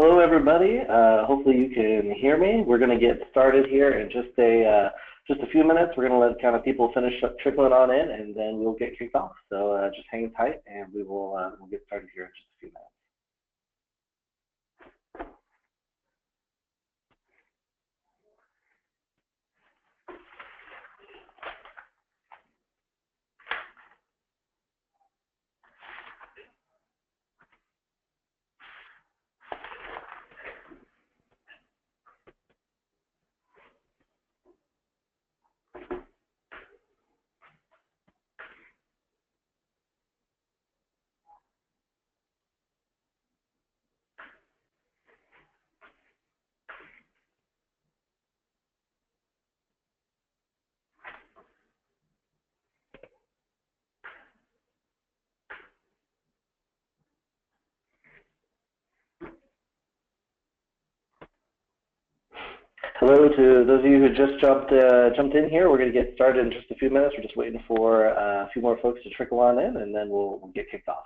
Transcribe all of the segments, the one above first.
Hello, everybody. Hopefully you can hear me. We're going to get started here in just a few minutes. We're going to let kind of people finish up trickling on in, and then we'll get kicked off. So just hang tight, and we'll get started here in just a few minutes. Hello to those of you who just jumped in here. We're going to get started in just a few minutes. We're just waiting for a few more folks to trickle on in, and then we'll get kicked off.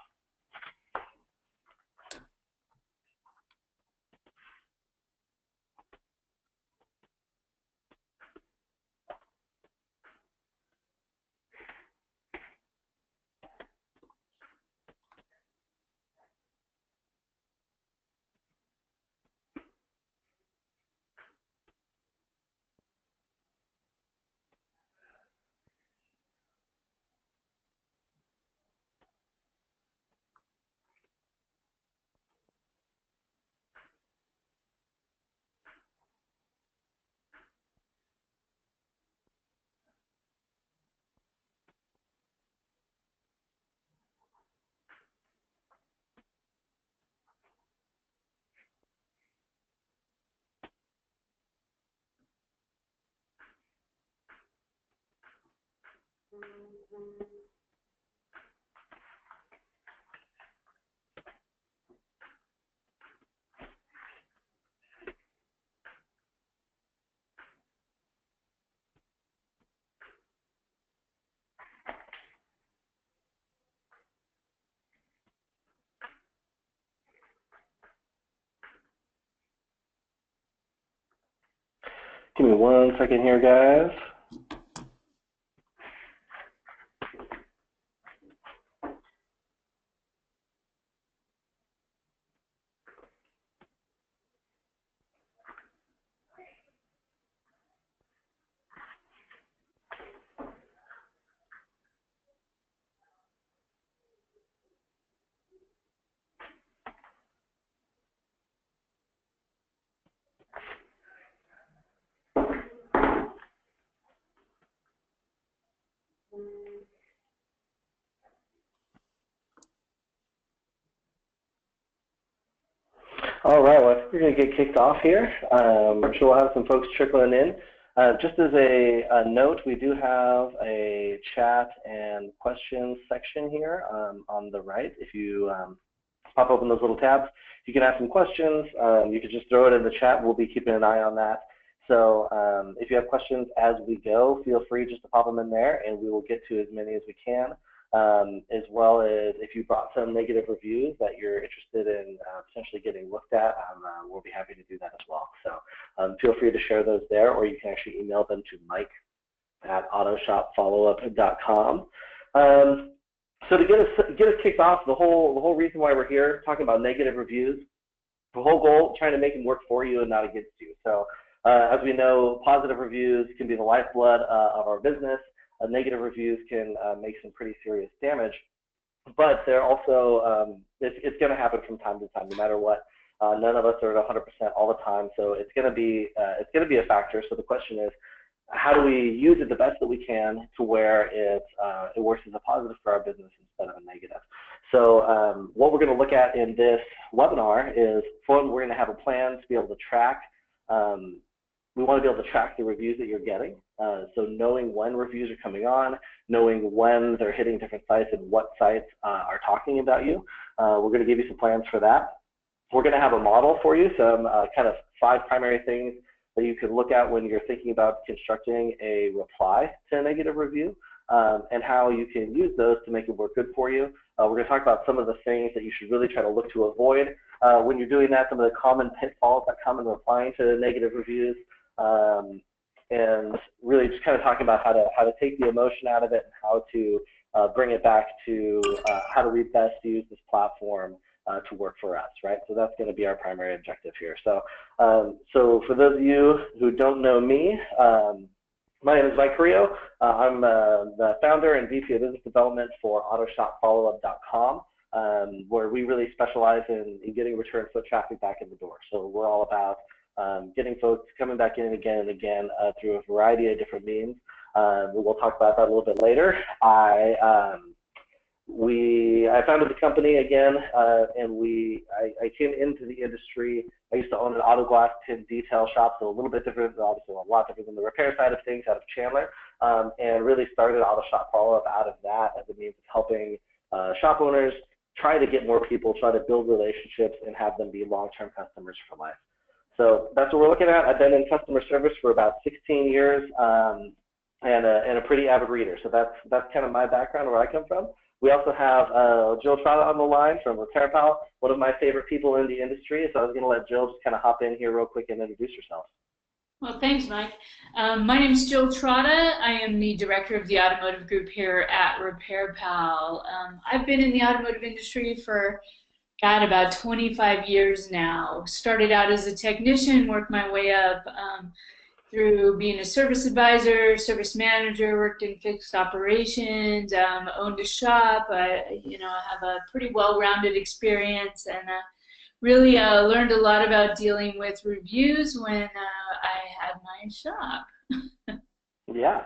Give me 1 second here, guys. All right, well, I think we're going to get kicked off here. I'm sure we'll have some folks trickling in. Just as a note, we do have a chat and questions section here on the right. If you pop open those little tabs, you can ask some questions. You can just throw it in the chat. We'll be keeping an eye on that. So if you have questions as we go, feel free just to pop them in there, and we will get to as many as we can. As well as if you brought some negative reviews that you're interested in potentially getting looked at, we'll be happy to do that as well. So feel free to share those there, or you can actually email them to mike@autoshopfollowup.com. So to get us kicked off, the whole reason why we're here talking about negative reviews, the whole goal trying to make them work for you and not against you. So as we know, positive reviews can be the lifeblood of our business. Negative reviews can make some pretty serious damage, but they're also it's going to happen from time to time, no matter what. None of us are at 100% all the time, so it's going to be a factor. So the question is, how do we use it the best that we can to where it works as a positive for our business instead of a negative? So what we're going to look at in this webinar is, one, we're going to have a plan to be able to track. We want to be able to track the reviews that you're getting. So knowing when reviews are coming on, knowing when they're hitting different sites and what sites are talking about you. We're going to give you some plans for that. We're going to have a model for you, some kind of 5 primary things that you can look at when you're thinking about constructing a reply to a negative review, and how you can use those to make it work good for you. We're going to talk about some of the things that you should really try to look to avoid when you're doing that, some of the common pitfalls that come in replying to negative reviews, and really just kind of talking about how to take the emotion out of it and how to bring it back to how do we best use this platform to work for us, right? So that's going to be our primary objective here. So, so for those of you who don't know me, my name is Mike Carrillo. I'm the founder and VP of Business Development for AutoShopFollowUp.com, where we really specialize in getting return foot traffic back in the door. So we're all about getting folks coming back in again and again through a variety of different means. We'll talk about that a little bit later. I founded the company again, and I came into the industry. I used to own an auto glass tint detail shop, so a little bit different, obviously a lot different than the repair side of things out of Chandler, and really started Auto Shop Follow-Up out of that as a means of helping shop owners try to get more people, try to build relationships, and have them be long-term customers for life. So that's what we're looking at. I've been in customer service for about 16 years and a pretty avid reader. So that's kind of my background, where I come from. We also have Jill Trotta on the line from RepairPal, one of my favorite people in the industry. So I was going to let Jill just kind of hop in here real quick and introduce yourself. Well, thanks, Mike. My name is Jill Trotta. I am the director of the automotive group here at RepairPal. I've been in the automotive industry for, God, about 25 years now. Started out as a technician, worked my way up through being a service advisor, service manager, worked in fixed operations, owned a shop. I have a pretty well-rounded experience, and really learned a lot about dealing with reviews when I had my shop. Yeah.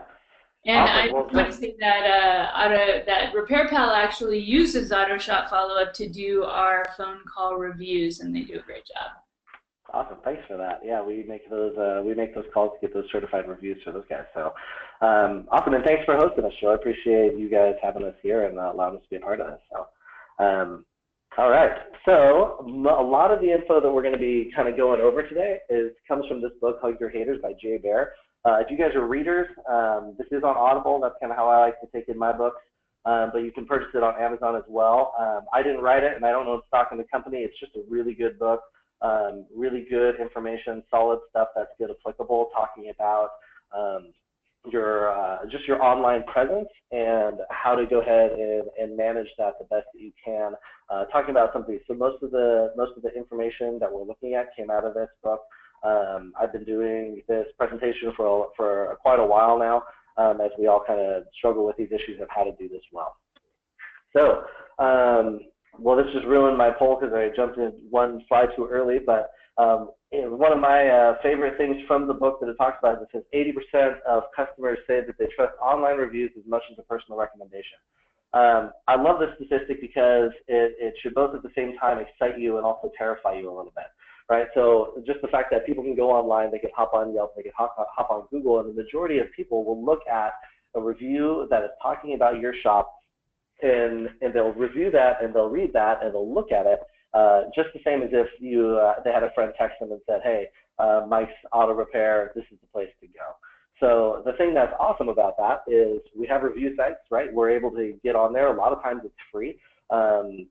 And awesome. I want to say that that RepairPal actually uses Auto Shop Follow-Up to do our phone call reviews, and they do a great job. Awesome, thanks for that. Yeah, we make those calls to get those certified reviews for those guys. So awesome, and thanks for hosting us, Joe. I appreciate you guys having us here and allowing us to be a part of this. So all right, so a lot of the info that we're going to be kind of going over today comes from this book, Hug Your Haters by Jay Baer. If you guys are readers, this is on Audible. That's kind of how I like to take in my books, but you can purchase it on Amazon as well. I didn't write it, and I don't own stock in the company. It's just a really good book. Really good information, solid stuff that's good, applicable, talking about just your online presence and how to go ahead and manage that the best that you can. Talking about something. So most of the information that we're looking at came out of this book. I've been doing this presentation for quite a while now, as we all kind of struggle with these issues of how to do this well. So. Well, this just ruined my poll because I jumped in one slide too early, but one of my favorite things from the book that it talks about is it says 80% of customers say that they trust online reviews as much as a personal recommendation. I love this statistic because it should both at the same time excite you and also terrify you a little bit, right? So just the fact that people can go online, they can hop on Yelp, they can hop on Google, and the majority of people will look at a review that is talking about your shop, and they'll review that, and they'll read that, and they'll look at it just the same as if they had a friend text them and said, hey, Mike's Auto Repair, this is the place to go. So the thing that's awesome about that is we have review sites, right? We're able to get on there. A lot of times it's free.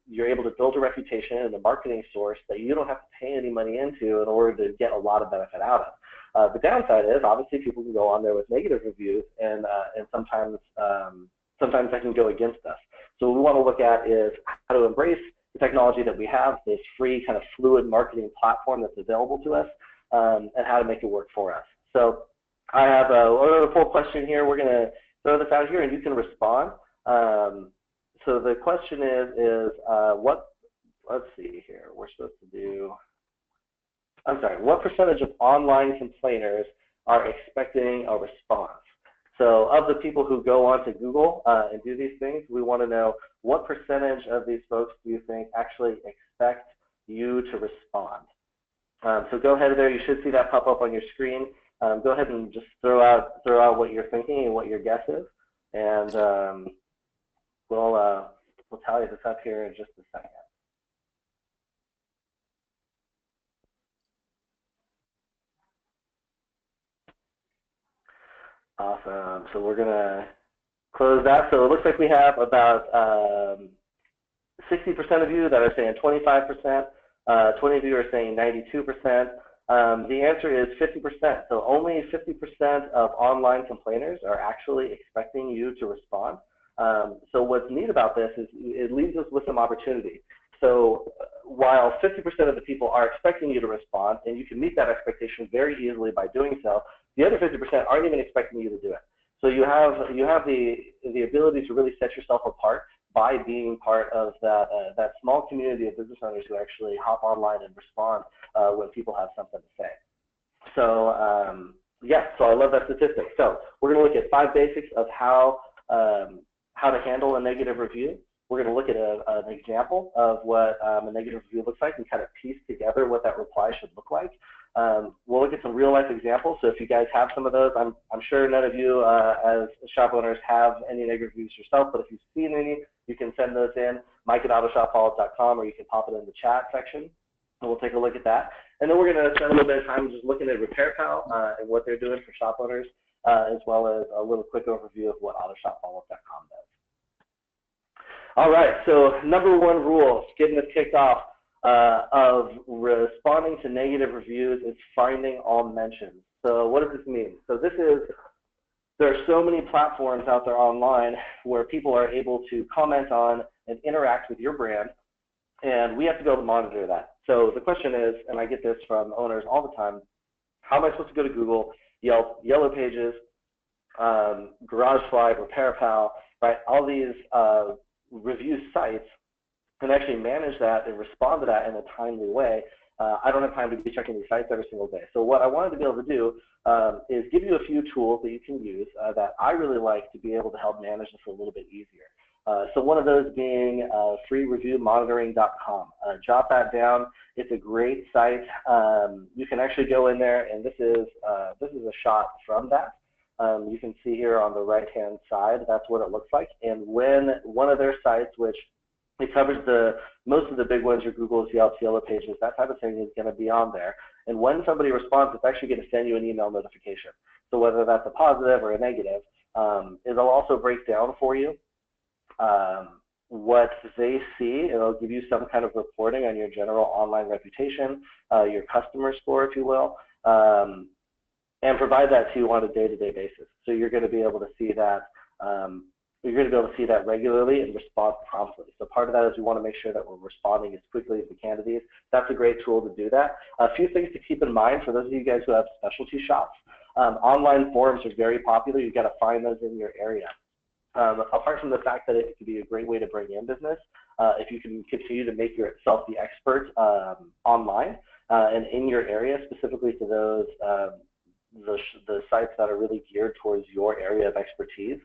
You're able to build a reputation and a marketing source that you don't have to pay any money into in order to get a lot of benefit out of. The downside is obviously people can go on there with negative reviews, and sometimes that can go against us. So what we want to look at is how to embrace the technology that we have, this free kind of fluid marketing platform that's available to us, and how to make it work for us. So I have a poll question here. We're going to throw this out here, and you can respond. So the question is let's see here. We're supposed to do, what percentage of online complainers are expecting a response? So of the people who go onto Google and do these things, we want to know what percentage of these folks do you think actually expect you to respond? So go ahead there. You should see that pop up on your screen. Go ahead and just throw out what you're thinking and what your guess is, and we'll tally this up here in just a second. Awesome. So we're going to close that. So it looks like we have about 60% of you that are saying 25%, 20 of you are saying 92%. The answer is 50%. So only 50% of online complainers are actually expecting you to respond. So what's neat about this is it leaves us with some opportunity. So while 50% of the people are expecting you to respond, and you can meet that expectation very easily by doing so, the other 50% aren't even expecting you to do it. So you have the ability to really set yourself apart by being part of that small community of business owners who actually hop online and respond when people have something to say. So yeah, so I love that statistic. So we're going to look at 5 basics of how to handle a negative review. We're going to look at an example of what a negative review looks like and kind of piece together what that reply should look like. We'll look at some real life examples. So if you guys have some of those, I'm sure none of you as shop owners have any negative reviews yourself, but if you've seen any, you can send those in, mike@autoshopfollows.com, or you can pop it in the chat section, and we'll take a look at that. And then we're going to spend a little bit of time just looking at RepairPal and what they're doing for shop owners, as well as a little quick overview of what autoshopfollows.com does. All right, so number 1 rule, getting us kicked off, of responding to negative reviews is finding all mentions. So what does this mean? So there are so many platforms out there online where people are able to comment on and interact with your brand, and we have to be able to monitor that. So the question is, and I get this from owners all the time, how am I supposed to go to Google, Yelp, Yellow Pages, GarageFly, RepairPal, right? All these review sites, and actually manage that and respond to that in a timely way. I don't have time to be checking these sites every single day. So what I wanted to be able to do is give you a few tools that you can use that I really like to be able to help manage this a little bit easier. So one of those being freereviewmonitoring.com. Jot that down. It's a great site. You can actually go in there, and this is a shot from that. You can see here on the right-hand side, that's what it looks like. And when one of their sites, which it covers most of the big ones, your Googles, Yelps, Yellow Pages, that type of thing is going to be on there. And when somebody responds, it's actually going to send you an email notification. So whether that's a positive or a negative, it'll also break down for you what they see. It'll give you some kind of reporting on your general online reputation, your customer score, if you will, and provide that to you on a day-to-day basis. So you're going to be able to see that. You're going to be able to see that regularly and respond promptly. So part of that is we want to make sure that we're responding as quickly as we can to these. That's a great tool to do that. A few things to keep in mind for those of you guys who have specialty shops. Online forums are very popular. You've got to find those in your area. Apart from the fact that it can be a great way to bring in business, if you can continue to make yourself the expert online and in your area, specifically to those the sites that are really geared towards your area of expertise.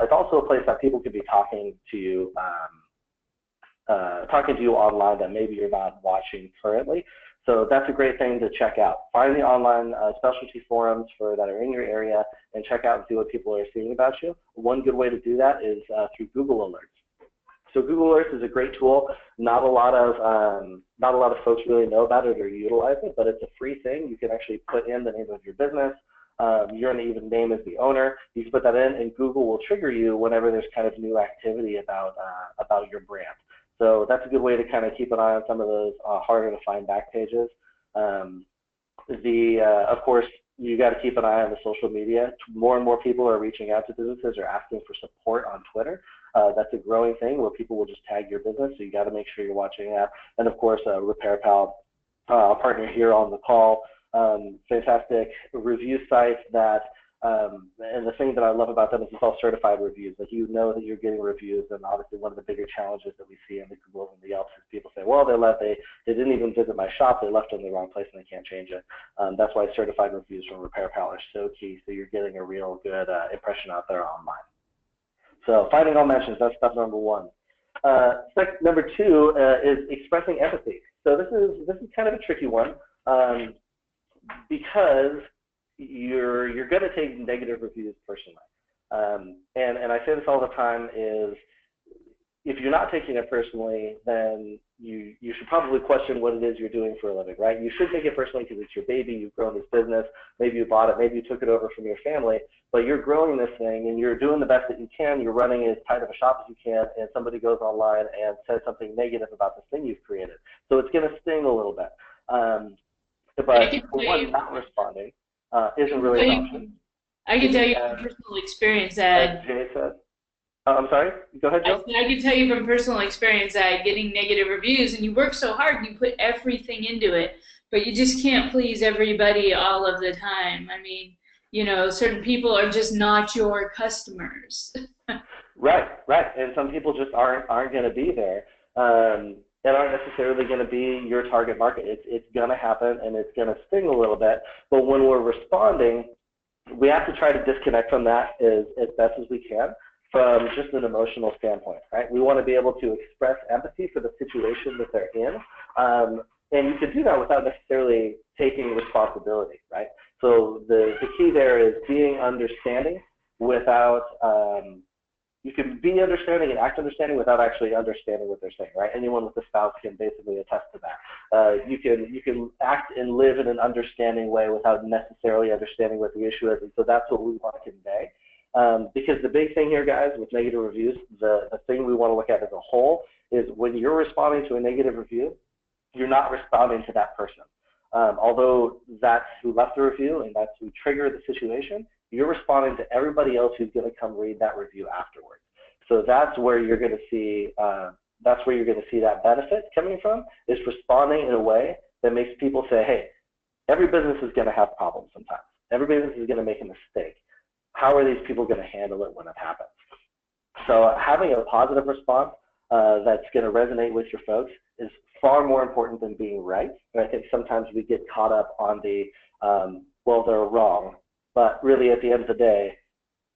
It's also a place that people could be talking to you online that maybe you're not watching currently. So that's a great thing to check out. Find the online specialty forums that are in your area and check out and see what people are seeing about you. One good way to do that is through Google Alerts. So Google Alerts is a great tool. Not a lot of folks really know about it or utilize it, but it's a free thing. You can actually put in the name of your business. Your even name as the owner. You can put that in, and Google will trigger you whenever there's kind of new activity about your brand. So that's a good way to kind of keep an eye on some of those harder to find back pages. Of course, you got to keep an eye on the social media. More and more people are reaching out to businesses or asking for support on Twitter. That's a growing thing where people will just tag your business, so you got to make sure you're watching that. And of course, RepairPal, partner here on the call, fantastic review site that, and the thing that I love about them is it's all certified reviews. Like, you know that you're getting reviews, and obviously one of the bigger challenges that we see in the Google and the Yelps is people say, well, they didn't even visit my shop, they left in the wrong place and they can't change it. That's why certified reviews from RepairPal are so key, so you're getting a real good impression out there online. So finding all mentions, that's step number 1. Number 2 is expressing empathy. So this is kind of a tricky one because you're going to take negative reviews personally. And I say this all the time is if you're not taking it personally, then you should probably question what it is you're doing for a living, right? You should take it personally because it's your baby. You've grown this business. Maybe you bought it. Maybe you took it over from your family. But you're growing this thing, and you're doing the best that you can. You're running as tight of a shop as you can, and somebody goes online and says something negative about this thing you've created. So it's going to sting a little bit. But for one, not responding isn't really an option. I can tell you from personal experience that. As Jay said. I'm sorry? Go ahead, Jill. I can tell you from personal experience that getting negative reviews, and you work so hard, and you put everything into it, but you just can't please everybody all of the time. I mean, you know, certain people are just not your customers. Right. And some people just aren't going to be there and aren't necessarily going to be your target market. It's going to happen, and it's going to sting a little bit. But when we're responding, we have to try to disconnect from that as best as we can, from just an emotional standpoint, right? We want to be able to express empathy for the situation that they're in, and you can do that without necessarily taking responsibility, right? So the key there is being understanding without, you can be understanding and act understanding without actually understanding what they're saying, right? Anyone with a spouse can basically attest to that. You can act and live in an understanding way without necessarily understanding what the issue is, and so that's what we want to convey. Because the big thing here, guys, with negative reviews, the thing we want to look at as a whole is when you're responding to a negative review, you're not responding to that person. Although that's who left the review and that's who triggered the situation, you're responding to everybody else who's going to come read that review afterwards. So that's where you're going to see that benefit coming from, is responding in a way that makes people say, hey, every business is going to have problems sometimes. Every business is going to make a mistake. How are these people going to handle it when it happens? So having a positive response that's going to resonate with your folks is far more important than being right. And I think sometimes we get caught up on the, well, they're wrong. But really, at the end of the day,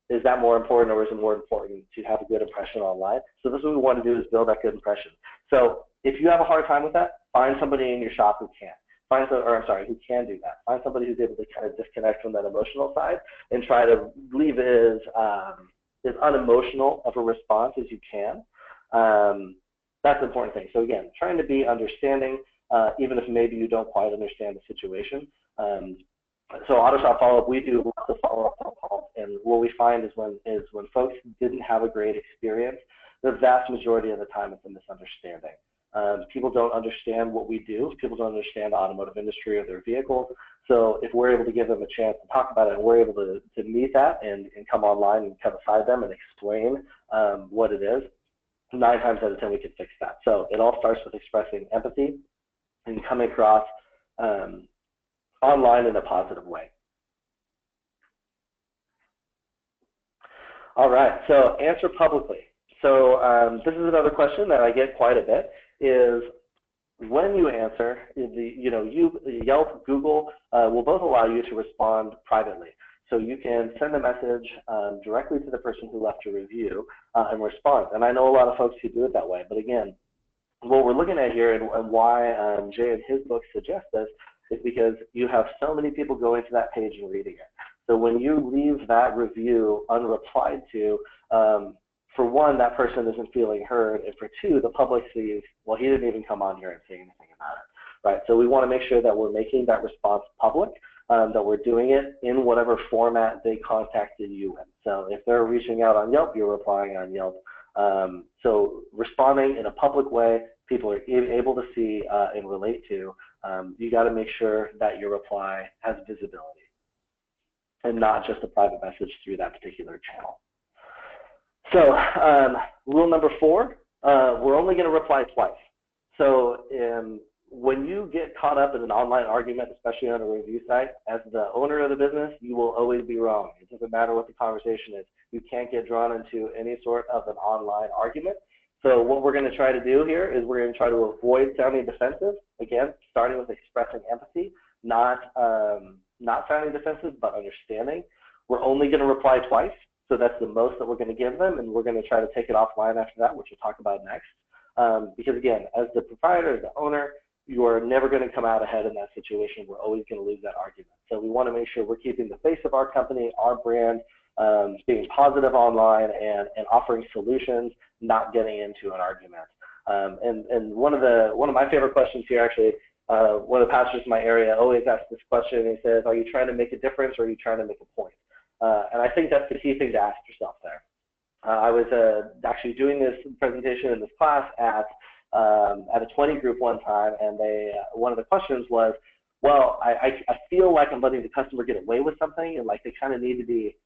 is that more important, or is it more important to have a good impression online? So this is what we want to do, is build that good impression. So if you have a hard time with that, find somebody in your shop who can. Who can do that. Find somebody who's able to kind of disconnect from that emotional side and try to leave it as unemotional of a response as you can. That's the important thing. So again, trying to be understanding, even if maybe you don't quite understand the situation. So auto shop follow-up, we do lots of follow-up calls, and what we find is when folks didn't have a great experience, the vast majority of the time it's a misunderstanding. People don't understand what we do. People don't understand the automotive industry or their vehicles. So if we're able to give them a chance to talk about it, and we're able to meet that and come online and come beside them and explain what it is, 9 times out of 10 we can fix that. So it all starts with expressing empathy and coming across online in a positive way. All right, so answer publicly. So this is another question that I get quite a bit, is when you answer, Yelp, Google will both allow you to respond privately. So you can send a message directly to the person who left a review and respond. And I know a lot of folks who do it that way, but again, what we're looking at here and why Jay in his book suggests this is because you have so many people going to that page and reading it. So when you leave that review unreplied to, for one, that person isn't feeling heard, and for two, the public sees, well, he didn't even come on here and say anything about it, right? So we want to make sure that we're making that response public, that we're doing it in whatever format they contacted you in. So if they're reaching out on Yelp, you're replying on Yelp. So responding in a public way, people are able to see and relate to, you got to make sure that your reply has visibility and not just a private message through that particular channel. So rule number 4, we're only going to reply twice. So when you get caught up in an online argument, especially on a review site, as the owner of the business, you will always be wrong. It doesn't matter what the conversation is. You can't get drawn into any sort of an online argument. So what we're going to try to do here is we're going to try to avoid sounding defensive. Again, starting with expressing empathy, not sounding defensive, but understanding. We're only going to reply twice. So that's the most that we're going to give them, and we're going to try to take it offline after that, which we'll talk about next. Because again, as the proprietor, the owner, you are never going to come out ahead in that situation. We're always going to lose that argument. So we want to make sure we're keeping the face of our company, our brand, being positive online and offering solutions not getting into an argument. And one of my favorite questions here, actually, one of the pastors in my area always asks this question. He says, "Are you trying to make a difference, or are you trying to make a point?" And I think that's the key thing to ask yourself there. I was actually doing this presentation in this class at a 20 group one time, and one of the questions was, well, I feel like I'm letting the customer get away with something, and like they kind of need to be,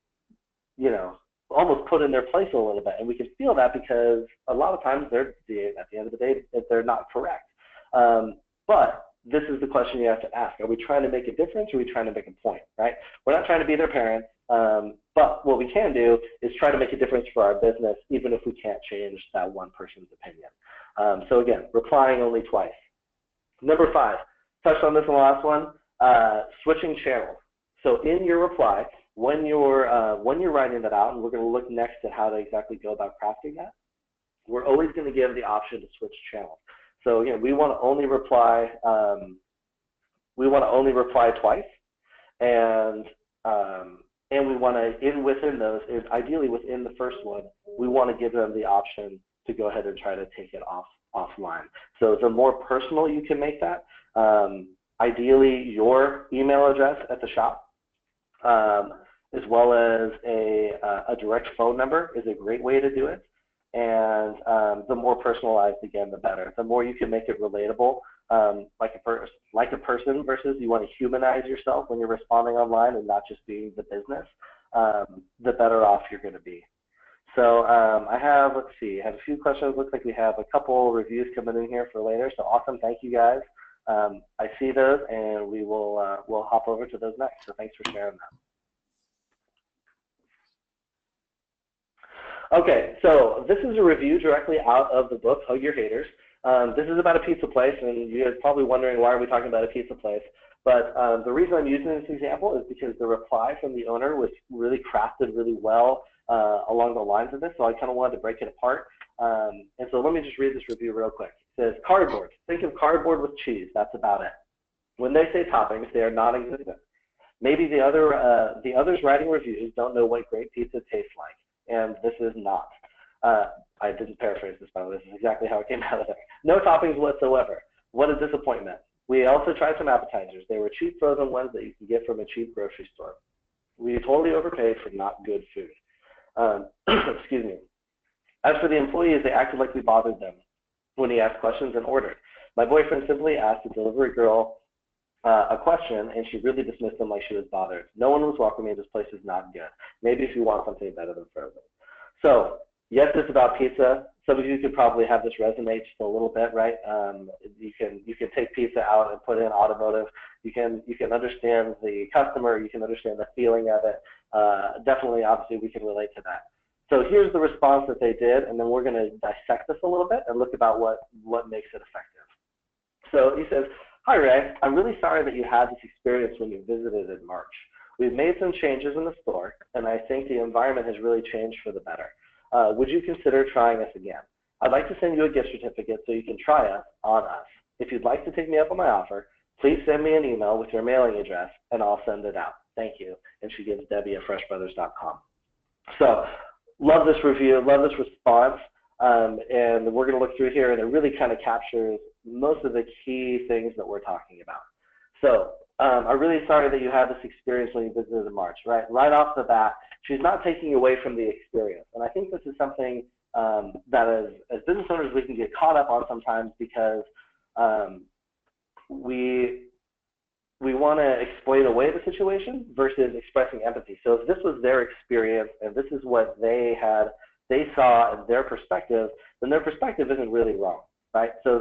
you know, almost put in their place a little bit. And we can feel that because a lot of times at the end of the day, they're not correct. But this is the question you have to ask. Are we trying to make a difference, or are we trying to make a point, right? We're not trying to be their parents, but what we can do is try to make a difference for our business, even if we can't change that one person's opinion. So again, replying only twice. Number 5, touched on this in the last one, switching channels. So in your reply, when you're writing that out, and we're going to look next at how to exactly go about crafting that, we're always going to give the option to switch channels. So again, we want to only reply twice, and we want to, within those, ideally within the first one, we want to give them the option to go ahead and try to take it offline. So the more personal you can make that, ideally your email address at the shop, as well as a direct phone number is a great way to do it. And the more personalized, again, the better. The more you can make it relatable, like a person versus you want to humanize yourself when you're responding online and not just being the business, the better off you're going to be. So I have a few questions. Looks like we have a couple reviews coming in here for later. So awesome, thank you guys. I see those, and we'll hop over to those next. So thanks for sharing that. Okay, so this is a review directly out of the book, Hug Your Haters. This is about a pizza place, and you guys are probably wondering, why are we talking about a pizza place? But the reason I'm using this example is because the reply from the owner was really crafted really well along the lines of this, so I kind of wanted to break it apart. And so let me just read this review real quick. It says, cardboard. Think of cardboard with cheese. That's about it. When they say toppings, they are non-existent. Maybe the others writing reviews don't know what great pizza tastes like, and this is not. I didn't paraphrase this, by the way. This is exactly how it came out of there. No toppings whatsoever. What a disappointment. We also tried some appetizers. They were cheap frozen ones that you can get from a cheap grocery store. We totally overpaid for not good food. Excuse me. As for the employees, they acted like we bothered them when he asked questions and ordered. My boyfriend simply asked the delivery girl a question, and she really dismissed him like she was bothered. No one was welcoming. This place is not good. Maybe if you want something better than frozen. So, yes, it's about pizza. Some of you could probably have this resonate just a little bit, right? You can take pizza out and put in automotive. You can understand the customer. You can understand the feeling of it. Definitely, obviously, we can relate to that. So here's the response that they did, and then we're going to dissect this a little bit and look about what makes it effective. So he says, "Hi, Ray. I'm really sorry that you had this experience when you visited in March. We've made some changes in the store, and I think the environment has really changed for the better. Would you consider trying us again? I'd like to send you a gift certificate so you can try us on us. If you'd like to take me up on my offer, please send me an email with your mailing address, and I'll send it out. Thank you." And she gives Debbie at freshbrothers.com. So love this review, love this response, and we're going to look through here, and it really kind of captures most of the key things that we're talking about. So I'm really sorry that you had this experience when you visited in March, right? Right off the bat, she's not taking away from the experience. And I think this is something that as business owners we can get caught up on sometimes, because we want to exploit away the situation versus expressing empathy. So if this was their experience and this is what they saw as their perspective, then their perspective isn't really wrong, right? So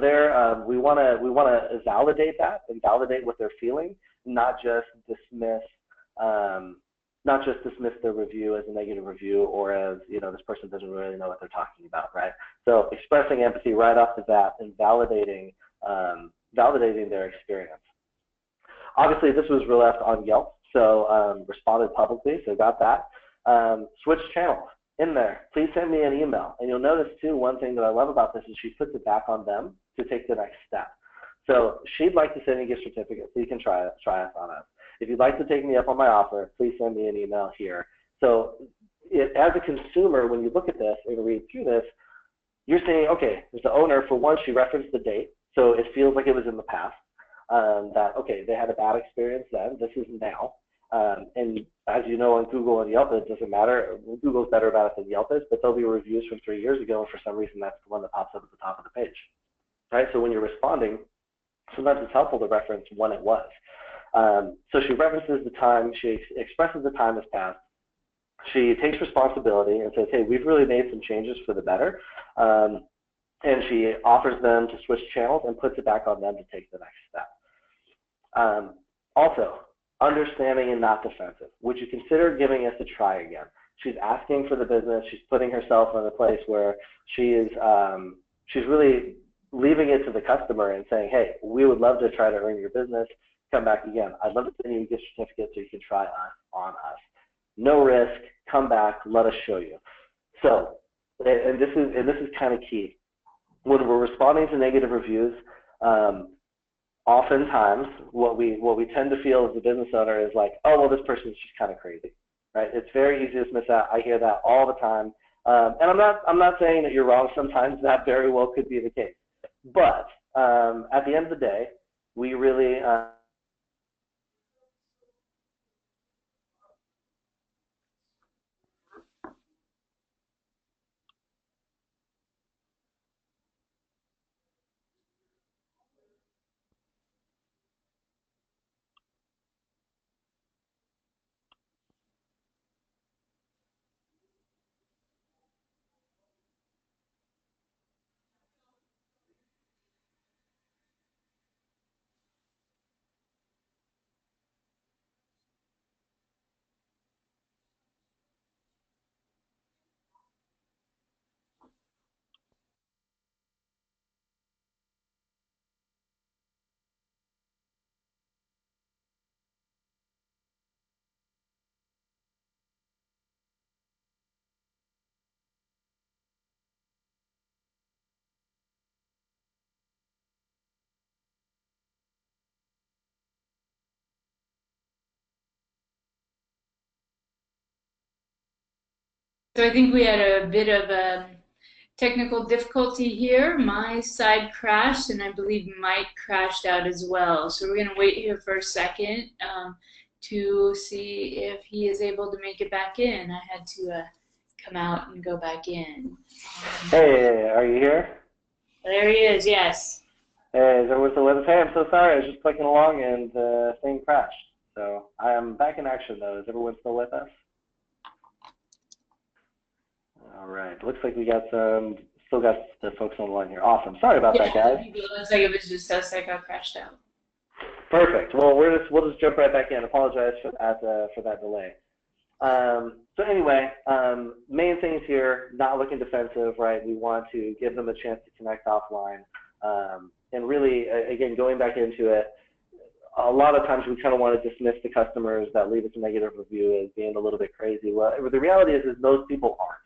we want to validate that and validate what they're feeling, not just dismiss their review as a negative review, or as, you know, this person doesn't really know what they're talking about, right? So expressing empathy right off the bat and validating their experience. Obviously, this was left on Yelp, so responded publicly, so got that. Switch channels in there. Please send me an email. And you'll notice, too, one thing that I love about this is she puts it back on them to take the next step. So she'd like to send you a gift certificate so you can try us on us. If you'd like to take me up on my offer, please send me an email here. So as a consumer, when you look at this and read through this, you're saying, okay, as the owner, for one, she referenced the date, so it feels like it was in the past. That, okay, they had a bad experience then, this is now. And as you know, on Google and Yelp, it doesn't matter. Google's better about it than Yelp is, but there'll be reviews from 3 years ago, and for some reason, that's the one that pops up at the top of the page, right? So when you're responding, sometimes it's helpful to reference when it was. So she references the time, she expresses the time has passed. She takes responsibility and says, hey, we've really made some changes for the better. And she offers them to switch channels and puts it back on them to take the next step. Also, understanding and not defensive. Would you consider giving us a try again? She's asking for the business. She's putting herself in a place where she's really leaving it to the customer and saying, hey, we would love to try to earn your business. Come back again. I'd love to send you a gift certificate so you can try on us. No risk. Come back. Let us show you. So, and this is kind of key. When we're responding to negative reviews, oftentimes what we tend to feel as a business owner is like, oh, well, this person's just kind of crazy, right? It's very easy to dismiss that. I hear that all the time, and I'm not saying that you're wrong. Sometimes that very well could be the case, but at the end of the day, we really So I think we had a bit of a technical difficulty here. My side crashed, and I believe Mike crashed out as well. So we're going to wait here for a second to see if he is able to make it back in. I had to come out and go back in. Hey, are you here? There he is, yes. Hey, is everyone still with us? Hey, I'm so sorry. I was just clicking along and the thing crashed. So I am back in action though. Is everyone still with us? All right. Looks like we got still got the folks on the line here. Awesome. Sorry about that, guys. It looks like it was just us that got crashed out. Perfect. Well, we'll just jump right back in. Apologize for that delay. So anyway, main things here, not looking defensive, right? We want to give them a chance to connect offline. And really, again, going back into it, a lot of times we kind of want to dismiss the customers that leave us a negative review as being a little bit crazy. Well, the reality is most people aren't.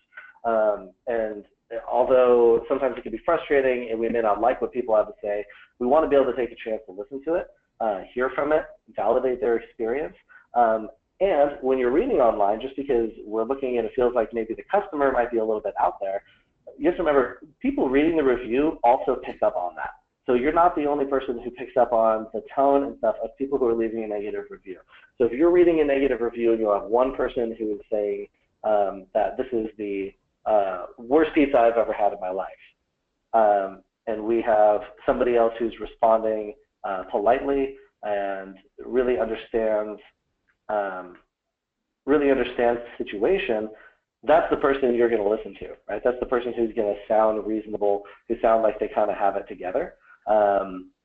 And although sometimes it can be frustrating and we may not like what people have to say, we want to be able to take a chance to listen to it, hear from it, validate their experience. And when you're reading online, just because we're looking and it feels like maybe the customer might be a little bit out there, you have to remember, people reading the review also pick up on that. So you're not the only person who picks up on the tone and stuff of people who are leaving a negative review. So if you're reading a negative review and you'll have one person who is saying that this is the worst pizza I've ever had in my life, and we have somebody else who's responding politely and really understands the situation, that's the person you're going to listen to, right? That's the person who's going to sound reasonable, who sound like they kind of have it together.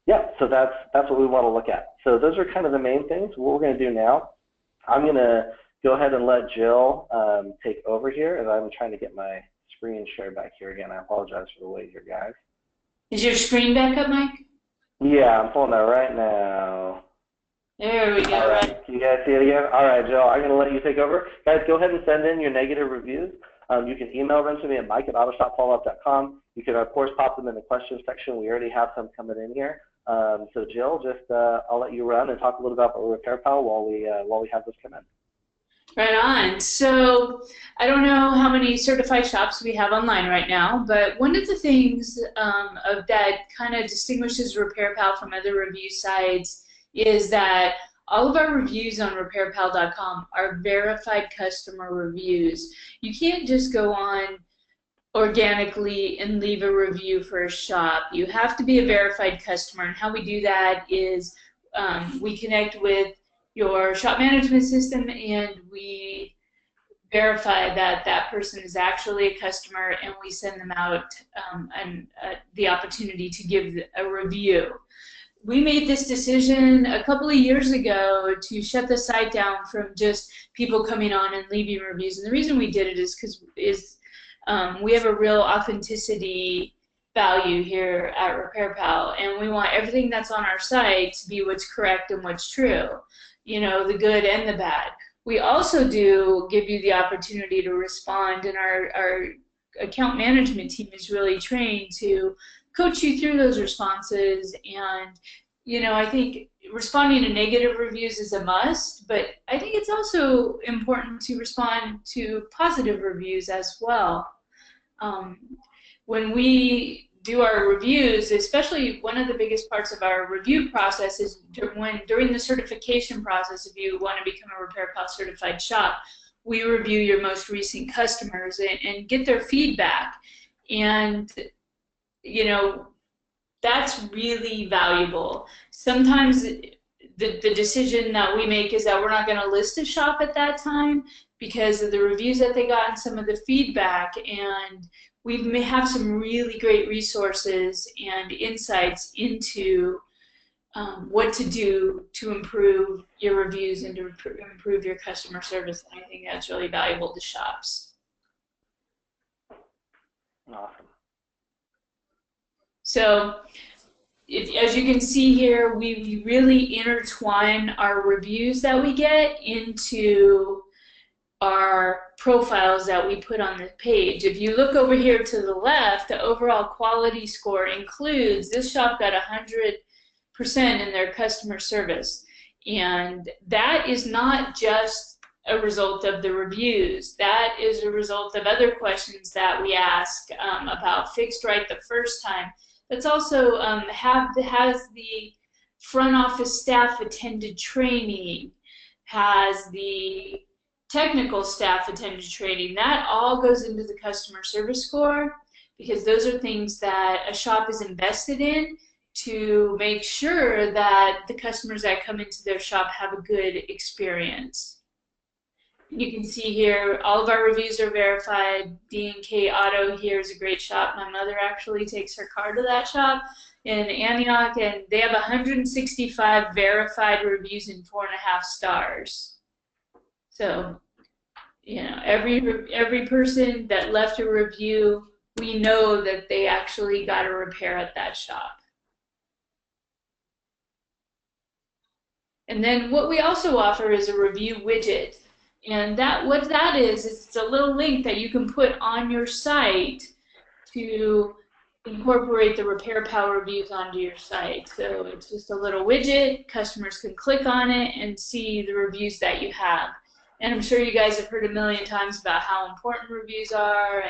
Yeah, so that's what we want to look at. So those are kind of the main things. What we're going to do now, I'm going to go ahead and let Jill take over here, and I'm trying to get my screen shared back here again. I apologize for the wait here, guys. Is your screen back up, Mike? Yeah, I'm pulling that right now. There we go. All right. Can you guys see it again? All right, Jill, I'm going to let you take over. Guys, go ahead and send in your negative reviews. You can email them to me at mike@autoshopfollowup.com. You can, of course, pop them in the questions section. We already have some coming in here. So, Jill, just I'll let you run and talk a little about RepairPal while we have this come in. Right on. So I don't know how many certified shops we have online right now, but one of the things that kind of distinguishes RepairPal from other review sites is that all of our reviews on RepairPal.com are verified customer reviews. You can't just go on organically and leave a review for a shop. You have to be a verified customer, and how we do that is we connect with your shop management system and we verify that that person is actually a customer, and we send them out the opportunity to give a review. We made this decision a couple of years ago to shut the site down from just people coming on and leaving reviews, and the reason we did it is because we have a real authenticity value here at RepairPal, and we want everything that's on our site to be what's correct and what's true, you know, the good and the bad. We also do give you the opportunity to respond, and our account management team is really trained to coach you through those responses. And, you know, I think responding to negative reviews is a must, but I think it's also important to respond to positive reviews as well. When we do our reviews, especially one of the biggest parts of our review process is during the certification process, if you want to become a RepairPal certified shop, we review your most recent customers and get their feedback. And, you know, that's really valuable. Sometimes the decision that we make is that we're not going to list a shop at that time because of the reviews that they got and some of the feedback, and we may have some really great resources and insights into what to do to improve your reviews and to improve your customer service. And I think that's really valuable to shops. Awesome. So as you can see here, we really intertwine our reviews that we get into our profiles that we put on the page. If you look over here to the left, the overall quality score includes this shop got 100% in their customer service. And that is not just a result of the reviews. That is a result of other questions that we ask about fixed right the first time. That's also has the front office staff attended training, has the technical staff attended training. That all goes into the customer service score, because those are things that a shop is invested in to make sure that the customers that come into their shop have a good experience. You can see here all of our reviews are verified. D&K Auto here is a great shop. My mother actually takes her car to that shop in Antioch, and they have 165 verified reviews and 4.5 stars. So, you know, every person that left a review, we know that they actually got a repair at that shop. And then what we also offer is a review widget. And what that is it's a little link that you can put on your site to incorporate the RepairPal reviews onto your site. So it's just a little widget. Customers can click on it and see the reviews that you have. And I'm sure you guys have heard a million times about how important reviews are,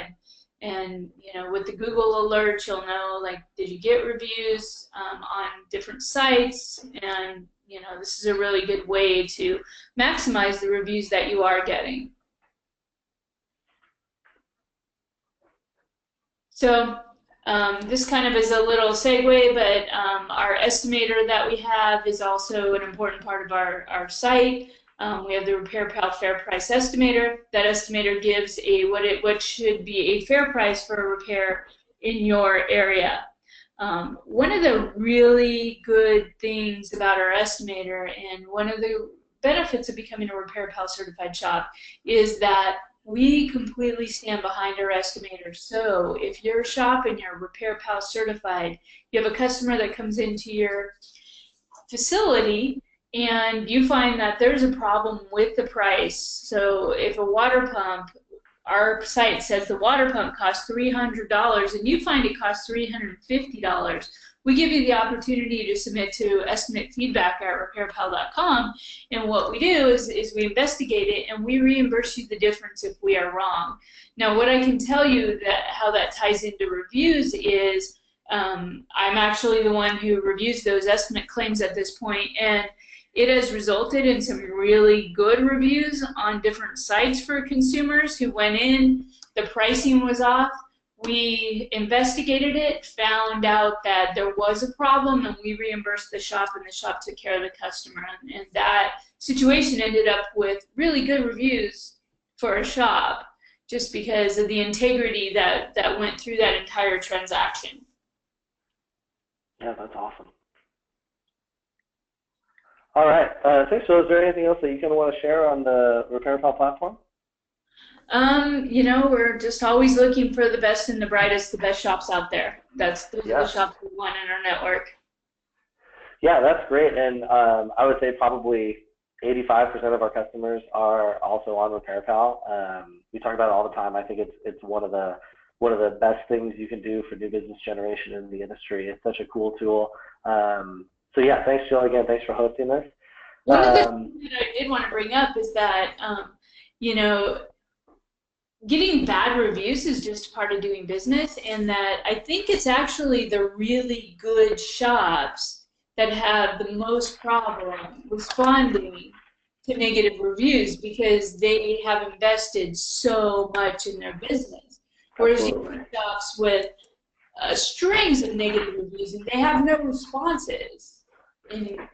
and you know, with the Google alerts, you'll know, like, did you get reviews on different sites? And you know, this is a really good way to maximize the reviews that you are getting. So this kind of is a little segue, but our estimator that we have is also an important part of our site. We have the RepairPal Fair Price Estimator. That estimator gives what should be a fair price for a repair in your area. One of the really good things about our estimator, and one of the benefits of becoming a RepairPal certified shop, is that we completely stand behind our estimator. So if you're a shop and you're RepairPal certified, you have a customer that comes into your facility and you find that there's a problem with the price. So if a water pump, our site says the water pump costs $300 and you find it costs $350, we give you the opportunity to submit to estimate feedback at repairpal.com. And what we do is we investigate it and we reimburse you the difference if we are wrong. Now, what I can tell you that how that ties into reviews is I'm actually the one who reviews those estimate claims at this point, and it has resulted in some really good reviews on different sites for consumers who went in, the pricing was off. We investigated it, found out that there was a problem, and we reimbursed the shop, and the shop took care of the customer. And that situation ended up with really good reviews for a shop just because of the integrity that went through that entire transaction. Yeah, that's awesome. All right. Thanks. So is there anything else that you kind of want to share on the RepairPal platform? You know, we're just always looking for the best and the brightest, the best shops out there. Those are the shops we want in our network. Yeah, that's great. And I would say probably 85% of our customers are also on RepairPal. We talk about it all the time. I think it's one of the best things you can do for new business generation in the industry. It's such a cool tool. So yeah, thanks, Jill. Again, thanks for hosting this. One of the things that I did want to bring up is that, you know, getting bad reviews is just part of doing business, and that I think it's actually the really good shops that have the most problem responding to negative reviews because they have invested so much in their business. Whereas you have shops with strings of negative reviews and they have no responses.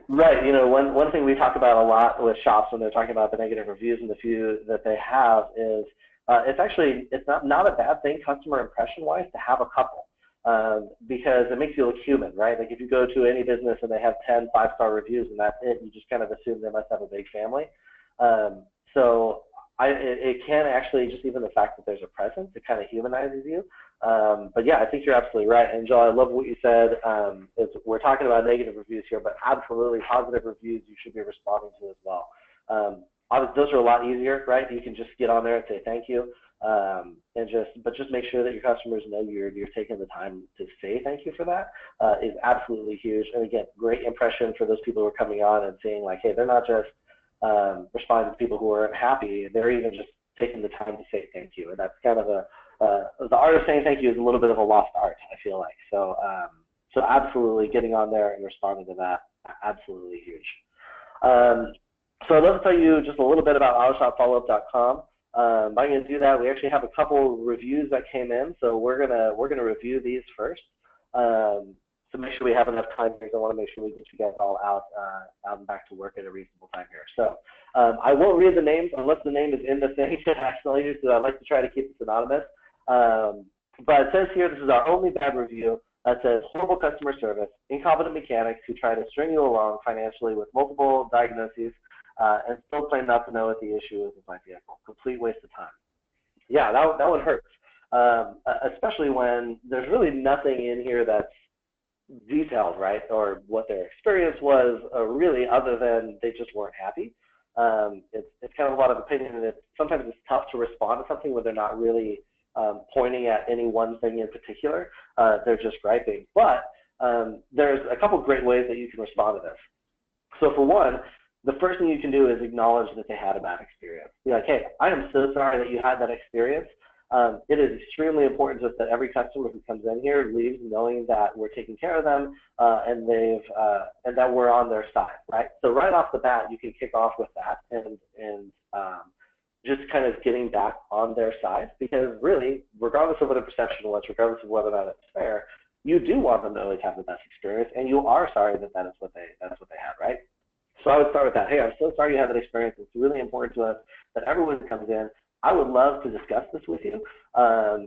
Right. You know, one thing we talk about a lot with shops when they're talking about the negative reviews and the few that they have is it's not a bad thing customer impression wise to have a couple because it makes you look human, right? Like if you go to any business and they have 10 5-star reviews and that's it, you just kind of assume they must have a big family. So it can actually, just even the fact that there's a presence, it kind of humanizes you. But yeah, I think you're absolutely right. And Jill, I love what you said. We're talking about negative reviews here, but absolutely positive reviews you should be responding to as well. Obviously, those are a lot easier, right? You can just get on there and say thank you, but just make sure that your customers know you're taking the time to say thank you for that is absolutely huge. And again, great impression for those people who are coming on and saying like, hey, they're not just responding to people who are unhappy, they're even just taking the time to say thank you. And that's kind of the art of saying thank you is a little bit of a lost art, I feel like. So absolutely getting on there and responding to that, absolutely huge. So I'd love to tell you just a little bit about autoshopfollowup.com. I'm going to do that. We actually have a couple reviews that came in, so we're gonna review these first. So make sure we have enough time here. I want to make sure we get you guys all out and back to work at a reasonable time here. So I won't read the names unless the name is in the thing actually, so I like to try to keep this anonymous. But it says here, this is our only bad review. That says, horrible customer service, incompetent mechanics who try to string you along financially with multiple diagnoses and still claim not to know what the issue is with my vehicle. Complete waste of time. Yeah, that one hurts, especially when there's really nothing in here that's detailed, right, or what their experience was, really, other than they just weren't happy. It's kind of a lot of opinion, and sometimes it's tough to respond to something when they're not really pointing at any one thing in particular. They're just griping. But there's a couple great ways that you can respond to this. So for one, the first thing you can do is acknowledge that they had a bad experience. Be like, hey, I am so sorry that you had that experience. It is extremely important to us that every customer who comes in here leaves knowing that we're taking care of them and that we're on their side, right? So right off the bat, you can kick off with that and just kind of getting back on their side, because really, regardless of what the perception was, regardless of whether or not it's fair, you do want them to always have the best experience, and you are sorry that that's what they had, right? So I would start with that. Hey, I'm so sorry you had that experience. It's really important to us that everyone who comes in, I would love to discuss this with you.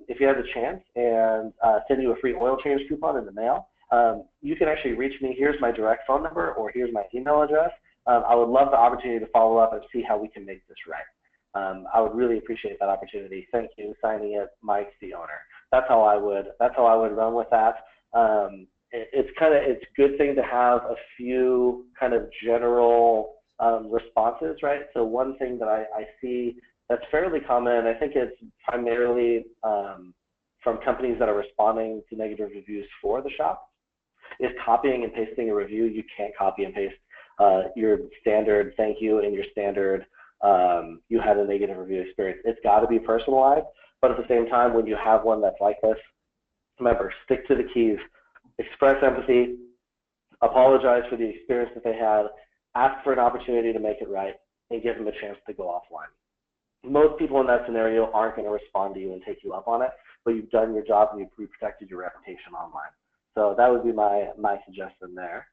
If you have the chance, and send you a free oil change coupon in the mail. You can actually reach me. Here's my direct phone number, or here's my email address. I would love the opportunity to follow up and see how we can make this right. I would really appreciate that opportunity. Thank you. Signing it, Mike, the owner. That's how I would run with that. It's a good thing to have a few kind of general responses, right? So one thing that I see that's fairly common, I think it's primarily from companies that are responding to negative reviews for the shop, is copying and pasting a review. You can't copy and paste your standard thank you and your standard you had a negative review experience. It's got to be personalized, but at the same time, when you have one that's like this, remember, stick to the keys, express empathy, apologize for the experience that they had, ask for an opportunity to make it right, and give them a chance to go offline. Most people in that scenario aren't going to respond to you and take you up on it, but you've done your job and you've protected your reputation online. So that would be my suggestion there.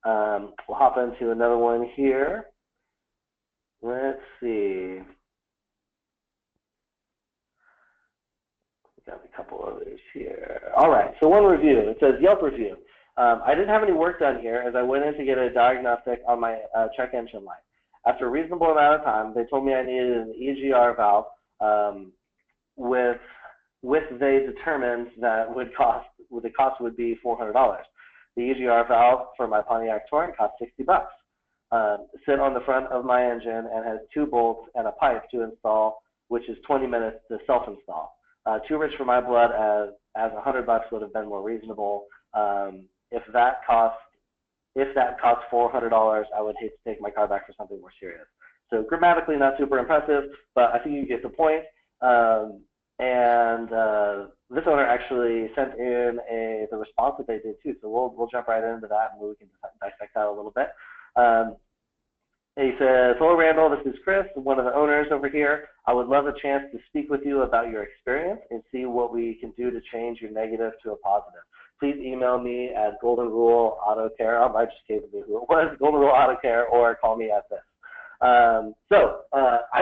We'll hop into another one here. Let's see. Got a couple others here. All right, so one review. It says Yelp review. I didn't have any work done here as I went in to get a diagnostic on my check engine light. After a reasonable amount of time, they told me I needed an EGR valve, with they determined that the cost would be $400. The EGR valve for my Pontiac Torrent cost $60. Sit on the front of my engine and has 2 bolts and a pipe to install, which is 20 minutes to self-install. Too rich for my blood, as $100 would have been more reasonable. If that costs $400, I would hate to take my car back for something more serious. So grammatically not super impressive, but I think you get the point. This owner actually sent in the response that they did too. So we'll jump right into that and we can dissect that a little bit. He says, hello Randall, this is Chris, one of the owners over here. I would love a chance to speak with you about your experience and see what we can do to change your negative to a positive. Please email me at Golden Rule Auto Care. I just gave you who it was, Golden Rule Auto Care, or call me at this. I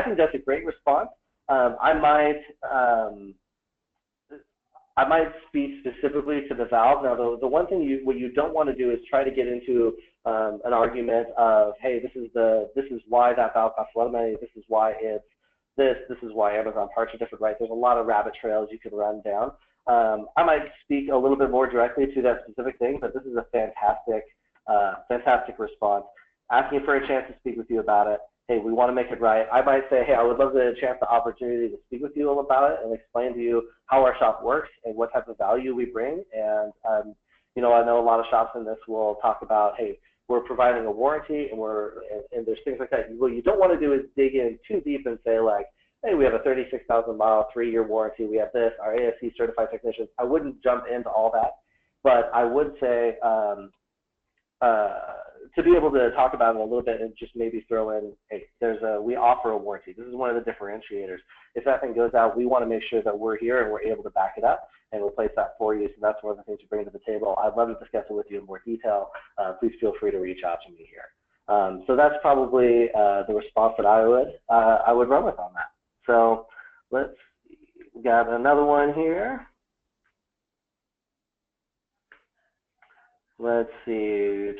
think that's a great response. I might speak specifically to the valve. Now, the one thing what you don't want to do is try to get into an argument of, hey, this is why that valve costs a lot of money. This is why it's this. This is why Amazon parts are different, right? There's a lot of rabbit trails you could run down. I might speak a little bit more directly to that specific thing, but this is a fantastic response. Asking for a chance to speak with you about it. Hey, we want to make it right. I might say, hey, I would love the chance, the opportunity to speak with you about it and explain to you how our shop works and what type of value we bring. And, I know a lot of shops in this will talk about, hey, we're providing a warranty and there's things like that. What you don't want to do is dig in too deep and say like, hey, we have a 36,000 mile, 3-year warranty. We have this, our ASC certified technicians. I wouldn't jump into all that, but I would say, to be able to talk about it a little bit and just maybe throw in, hey, we offer a warranty. This is one of the differentiators. If that thing goes out, we want to make sure that we're here and we're able to back it up and replace that for you. So that's one of the things you bring to the table. I'd love to discuss it with you in more detail. Please feel free to reach out to me here. So that's probably the response that I would run with on that. So let's see. We got another one here. Let's see.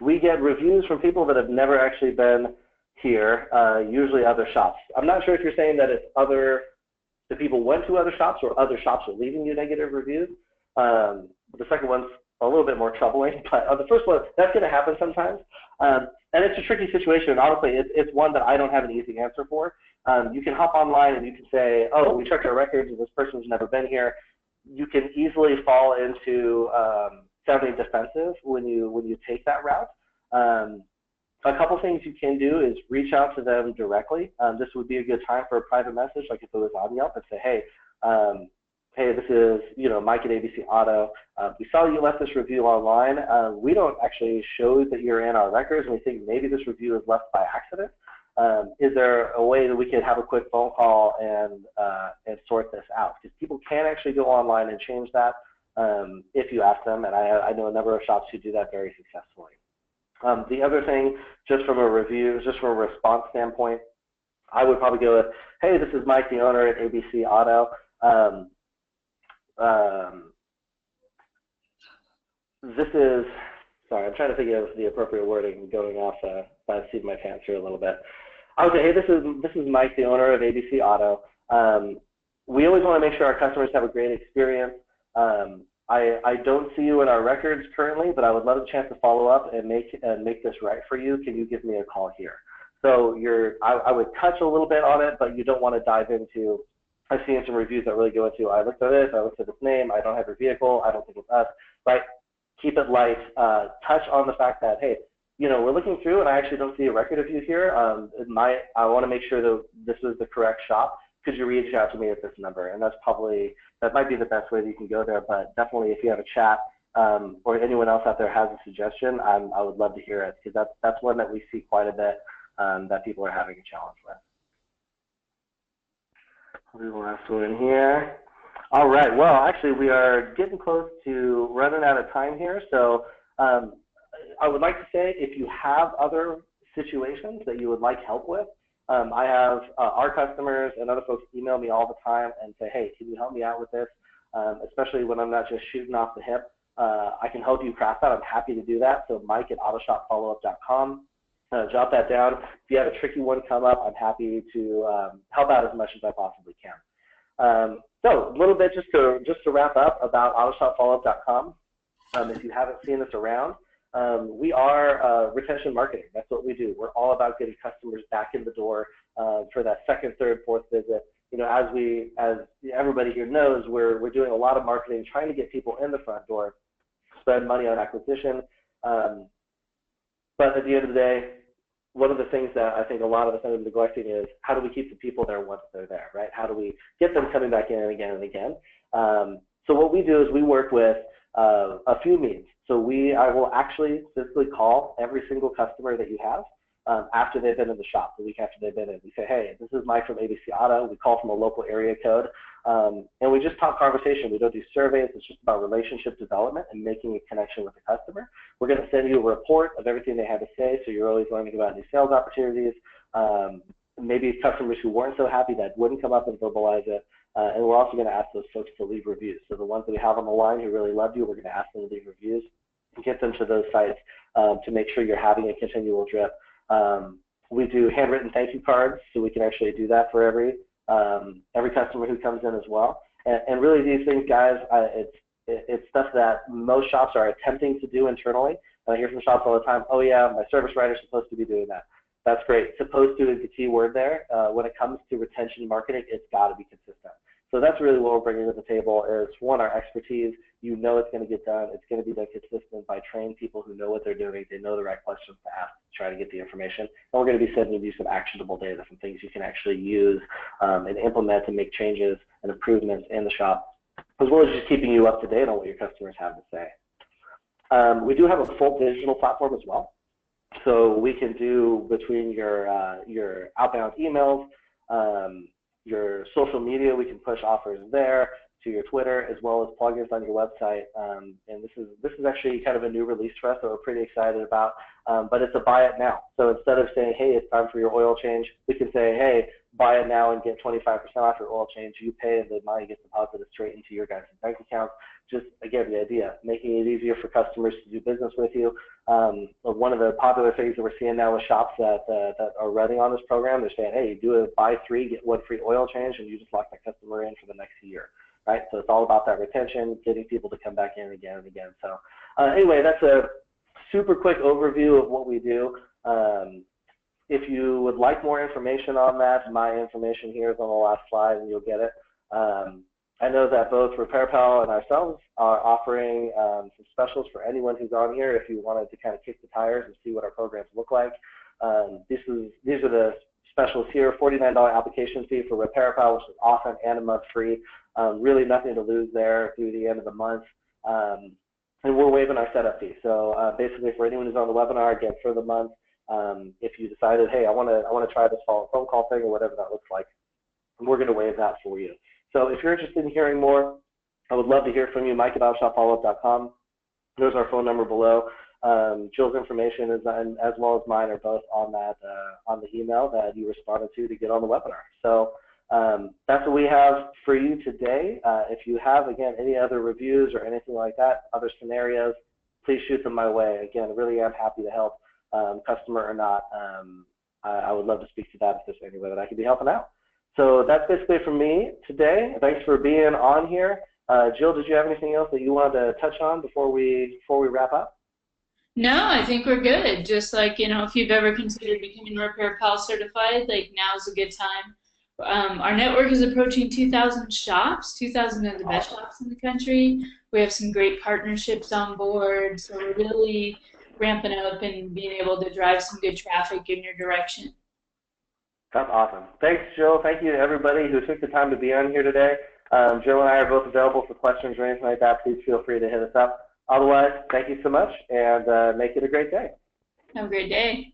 We get reviews from people that have never actually been here, usually other shops. I'm not sure if you're saying that it's the people went to other shops or other shops are leaving you negative reviews. The second one's a little bit more troubling, but the first one, that's going to happen sometimes. And it's a tricky situation. And honestly, it's one that I don't have an easy answer for. You can hop online and you can say, oh, we checked our records and this person's never been here. You can easily fall into sounding defensive when you take that route. A couple things you can do is reach out to them directly. This would be a good time for a private message, like if it was on Yelp, and say, hey, this is Mike at ABC Auto. We saw you left this review online. We don't actually show that you're in our records, and we think maybe this review is left by accident. Is there a way that we could have a quick phone call and sort this out? Because people can actually go online and change that. If you ask them, and I know a number of shops who do that very successfully. The other thing, just from a response standpoint, I would probably go with, hey, this is Mike, the owner at ABC Auto. Sorry, I'm trying to think of the appropriate wording going off by the seat of my pants here a little bit. I would say, hey, this is Mike, the owner of ABC Auto. We always want to make sure our customers have a great experience. I don't see you in our records currently, but I would love a chance to follow up and make this right for you. Can you give me a call here? So I would touch a little bit on it, but you don't want to dive into, I've seen some reviews that really go into, I looked at this, I looked at this name, I don't have your vehicle, I don't think it's us, right? keep it light, touch on the fact that, hey, we're looking through and I actually don't see a record of you here. I want to make sure that this is the correct shop. Could you reach out to me at this number? And that might be the best way that you can go there, but definitely if you have a chat or anyone else out there has a suggestion, I would love to hear it, because that's one that we see quite a bit that people are having a challenge with. The last one in here. All right, well, actually we are getting close to running out of time here, so I would like to say, if you have other situations that you would like help with, I have our customers and other folks email me all the time and say, hey, can you help me out with this? Especially when I'm not just shooting off the hip. I can help you craft that. I'm happy to do that. So Mike at autoshopfollowup.com. Jot that down. If you have a tricky one come up, I'm happy to help out as much as I possibly can. So a little bit just to wrap up about autoshopfollowup.com. If you haven't seen this around, we are retention marketing. That's what we do. We're all about getting customers back in the door for that second, third, fourth visit. As everybody here knows, we're doing a lot of marketing, trying to get people in the front door, spend money on acquisition. But at the end of the day, one of the things that I think a lot of us end up neglecting is, how do we keep the people there once they're there, right? How do we get them coming back in and again and again? So what we do is we work with a few means. So I will actually physically call every single customer that you have after they've been in the shop, the week after they've been in. We say, hey, this is Mike from ABC Auto. We call from a local area code. And we just talk conversation. We don't do surveys. It's just about relationship development and making a connection with the customer. We're going to send you a report of everything they had to say, so you're always learning about new sales opportunities. Maybe customers who weren't so happy that wouldn't come up and verbalize it. And we're also going to ask those folks to leave reviews. So the ones that we have on the line who really loved you, we're going to ask them to leave reviews and get them to those sites to make sure you're having a continual drip. We do handwritten thank you cards, so we can actually do that for every customer who comes in as well. And really these things, guys, it's stuff that most shops are attempting to do internally. I hear from shops all the time, oh yeah, my service writer's supposed to be doing that. That's great. Supposed to is the key word there. When it comes to retention marketing, it's got to be consistent. So that's really what we're bringing to the table is, one, our expertise. You know it's going to get done. It's going to be done consistent by trained people who know what they're doing. They know the right questions to ask to try to get the information. And we're going to be sending you some actionable data, some things you can actually use and implement to make changes and improvements in the shop, as well as just keeping you up to date on what your customers have to say. We do have a full digital platform as well. So we can do between your outbound emails, your social media, we can push offers there to your Twitter, as well as plugins on your website. And this is actually kind of a new release for us that we're pretty excited about. But it's a buy it now. So instead of saying, hey, it's time for your oil change, we can say, hey, buy it now and get 25% off your oil change. You pay, and the money gets deposited straight into your guys' bank accounts. Just, again, the idea, making it easier for customers to do business with you. One of the popular things that we're seeing now with shops that are running on this program, they're saying, hey, you do a buy 3, get 1 free oil change, and you just lock that customer in for the next year, right? So it's all about that retention, getting people to come back in again and again. So anyway, that's a super quick overview of what we do. If you would like more information on that, my information here is on the last slide, and you'll get it. I know that both RepairPal and ourselves are offering some specials for anyone who's on here if you wanted to kind of kick the tires and see what our programs look like. These are the specials here: $49 application fee for RepairPal, which is awesome, and a month free. Really nothing to lose there through the end of the month. And we're waiving our setup fee. So basically, for anyone who's on the webinar, again, for the month, if you decided, hey, I want to try this phone call thing or whatever that looks like, we're going to waive that for you. So if you're interested in hearing more, I would love to hear from you. Mike at autoshopfollowup.com. There's our phone number below. Jill's information is, as well as mine, are both on that on the email that you responded to get on the webinar. So that's what we have for you today. If you have, again, any other reviews or anything like that, other scenarios, please shoot them my way. Again, I really am happy to help, customer or not. I would love to speak to that if there's any way that I could be helping out. So that's basically it from me today. Thanks for being on here. Jill, did you have anything else that you wanted to touch on before we wrap up? No, I think we're good. Just like, if you've ever considered becoming RepairPal certified, like now is a good time. Our network is approaching 2,000 shops, 2,000 of the best shops in the country. We have some great partnerships on board, so we're really ramping up and being able to drive some good traffic in your direction. That's awesome. Thanks, Jill. Thank you to everybody who took the time to be on here today. Jill and I are both available for questions or anything like that. Please feel free to hit us up. Otherwise, thank you so much, and make it a great day. Have a great day.